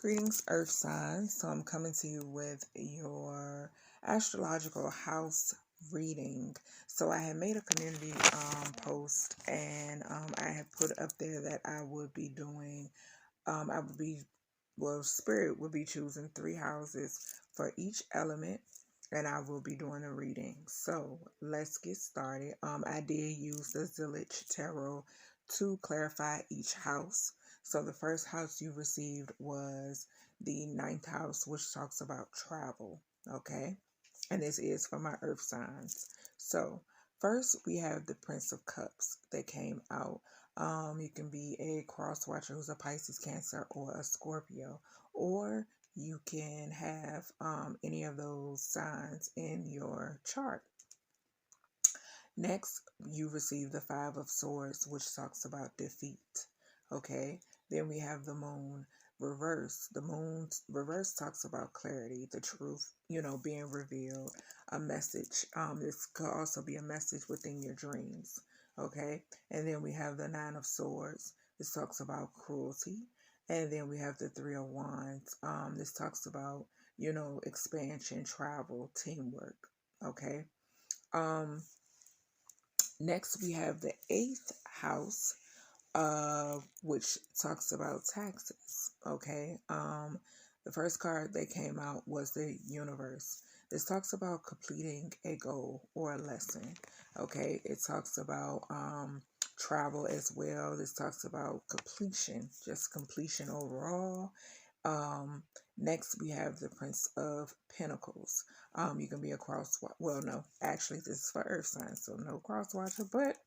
Greetings, Earth signs. So I'm coming to you with your astrological house reading. So I had made a community post, and I had put up there that I would be doing. I would be, well, Spirit would be choosing 3 houses for each element, and I will be doing a reading. So let's get started. I did use the Zillich Tarot to clarify each house. So the first house you received was the 9th house, which talks about travel. Okay. And this is for my earth signs. So first we have the Prince of Cups that came out. You can be a cross watcher who's a Pisces, Cancer, or a Scorpio, or you can have any of those signs in your chart. Next, you receive the Five of Swords, which talks about defeat. Okay. Then we have the Moon reverse. The Moon reverse talks about clarity, the truth, being revealed, a message. This could also be a message within your dreams. Okay. And then we have the Nine of Swords. This talks about cruelty. And then we have the Three of Wands. This talks about, expansion, travel, teamwork. Okay. Next, we have the 8th house, which talks about taxes. Okay. The first card that came out was the Universe. This talks about completing a goal or a lesson. Okay. It talks about travel as well. This talks about completion, just completion overall. Next, we have the Prince of Pentacles. You can be a well, no, actually, this is for Earth signs, so no cross watcher, but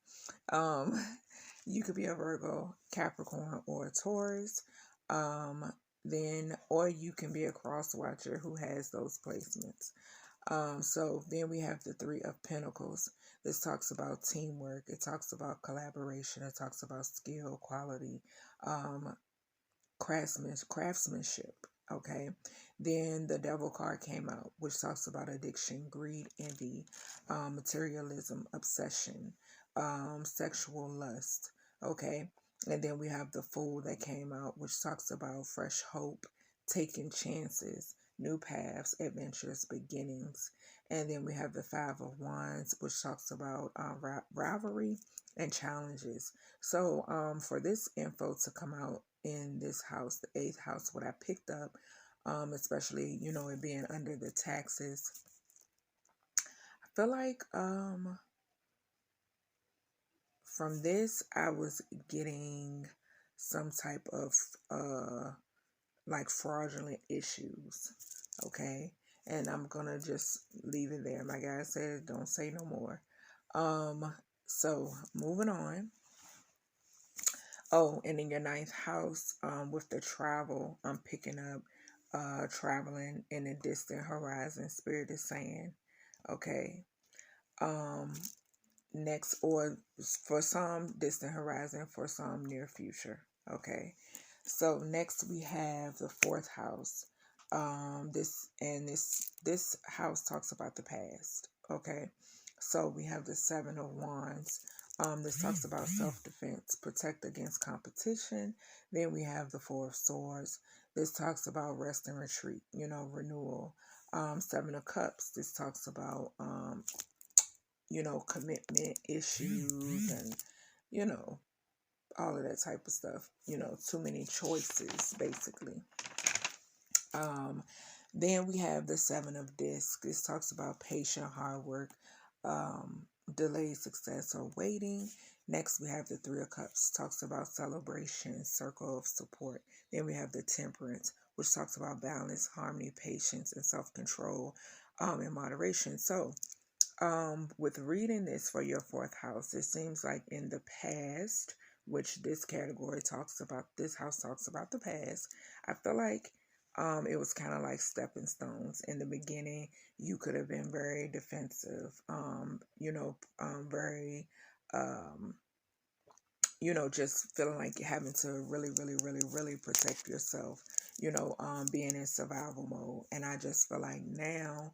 you could be a Virgo, Capricorn, or a Taurus. Or you can be a cross watcher who has those placements. So then we have the Three of Pentacles. This talks about teamwork. It talks about collaboration. It talks about skill, quality, craftsmanship. Okay. Then the Devil card came out, which talks about addiction, greed, envy, materialism, obsession, sexual lust. Okay. And then we have the Fool that came out, which talks about fresh hope, taking chances, new paths, adventures, beginnings. And then we have the Five of Wands, which talks about rivalry and challenges. So for this info to come out in this house, the 8th house, what I picked up, especially, it being under the taxes, I feel like from this, I was getting some type of like fraudulent issues. Okay. And I'm gonna just leave it there. My guy said, don't say no more. So moving on. Oh, and in your 9th house, with the travel, I'm picking up traveling in a distant horizon. Spirit is saying, okay. Next, or for some distant horizon, for some near future. Okay. So next we have the 4th house. This house talks about the past. Okay. So we have the 7 of Wands. This talks about self-defense, protect against competition. Then we have the 4 of Swords. This talks about rest and retreat, renewal. 7 of Cups. This talks about commitment issues and, all of that type of stuff. Too many choices, basically. Then we have the 7 of Discs. This talks about patient, hard work, delayed success, or waiting. Next, we have the 3 of Cups. Talks about celebration, circle of support. Then we have the Temperance, which talks about balance, harmony, patience, and self-control, and moderation. So, with reading this for your 4th house, it seems like in the past, which this category talks about, this house talks about the past, I feel like it was kind of like stepping stones. In the beginning, you could have been very defensive, very, just feeling like you're having to really, really, really, really protect yourself, being in survival mode. And I just feel like now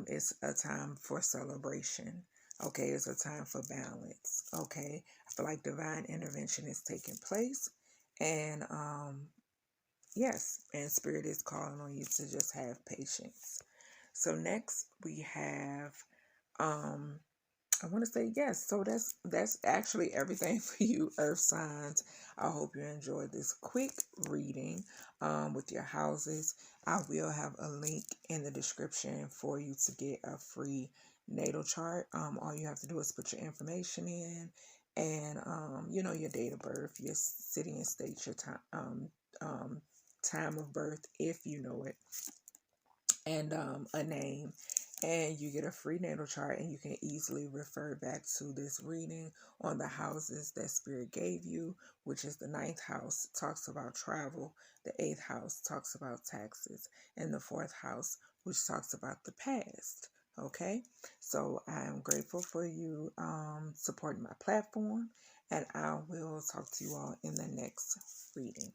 it's a time for celebration. Okay, it's a time for balance. Okay, I feel like divine intervention is taking place. And yes, and Spirit is calling on you to just have patience. So next we have, I want to say yes. So that's actually everything for you, Earth signs. I hope you enjoyed this quick reading with your houses. I will have a link in the description for you to get a free natal chart. All you have to do is put your information in, and your date of birth, your city and state, your time of birth if you know it, and a name, and you get a free natal chart, and you can easily refer back to this reading on the houses that Spirit gave you, which is the 9th house talks about travel, the 8th house talks about taxes, and the 4th house, which talks about the past. Okay, so I am grateful for you supporting my platform, and I will talk to you all in the next reading.